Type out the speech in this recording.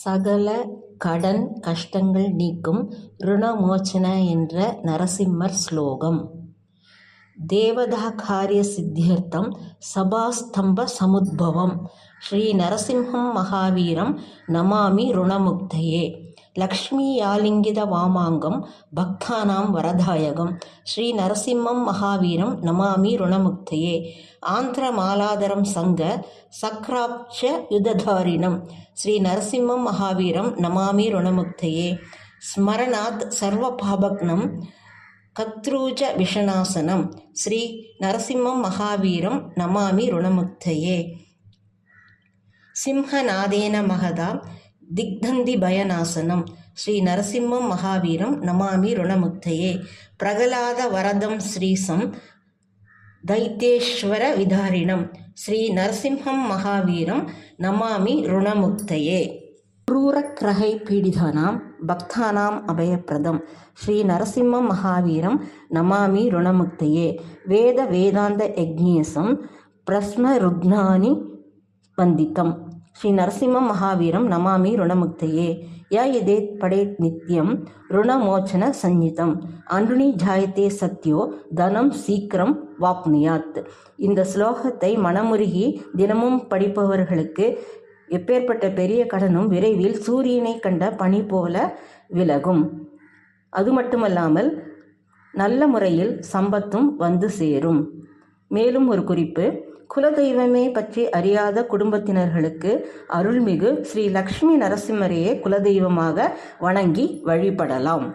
சகல கடன் கஷ்டங்கள் நீக்கும் ருணமோசன என்ற நரசிம்மர் ஸ்லோகம். தேவதா காரிய சித்தியர்த்தம் சபாஸ்தம்ப சமுத்பவம் ஸ்ரீ நரசிம்ஹம் மகாவீரம் நமாமி ருணமுக்தயே. லக்ஷ்மி யாலிங்கித வாமாங்கம் பக்தானாம் வரதாயகம் ஸ்ரீ நரசிம்மம் மகாவீரம் நமாமி ருணமுக்தயே. ஆந்திர மாலாதரம் சங்க சக்ராப்ச யுததாரிணம் ஸ்ரீ நரசிம்மம் மகாவீரம் நமாமி ருணமுக்தயே. ஸ்மரணாத் சர்வ பாபக்னம் கத்ரூஜ விஷநாசனம் ஸ்ரீ நரசிம்மம் மகாவீரம் நமாமி ருணமுக்தயே. சிம்ஹநாதேன மகதா திக்தந்தி பயநாசனம் ஸ்ரீ நரசிம்மம் மகாவீரம் நமாமி ருணமுக்தயே. பிரகலாத வரதம் ஸ்ரீசம் தைத்யேஸ்வர விதாரிணம் ஸ்ரீ நரசிம்ஹம் மகாவீரம் நமாமி ருணமுக்தயே. क्रूरग्रहै पीडितानां भक्तानाम् अभयप्रदं श्री नरसिम्हं महावीरं नमामि ऋणमुक्तये. वेद वेदांत यज्ञेशं प्रश्नरुग्णानि वन्दितं श्री नरसिम्हं महावीरं नमामि ऋणमुक्तये. य यदेत् पडेत् नित्यं ऋणमोचन संहितं अन्रुणि जायते सत्यो தனம் சீக்கிரம் வாப்னுயாத். இந்த ஸ்லோகத்தை மனமுருகி தினமும் படிப்பவர்களுக்கு எப்பேற்பட்ட பெரிய கடனும் விரைவில் சூரியனை கண்ட பனி போல விலகும். அது மட்டுமல்லாமல் நல்ல முறையில் சம்பத்தும் வந்து சேரும். மேலும் ஒரு குறிப்பு, குலதெய்வமே பற்றி அறியாத குடும்பத்தினர்களுக்கு அருள்மிகு ஸ்ரீ லக்ஷ்மி நரசிம்மரையே குலதெய்வமாக வணங்கி வழிபடலாம்.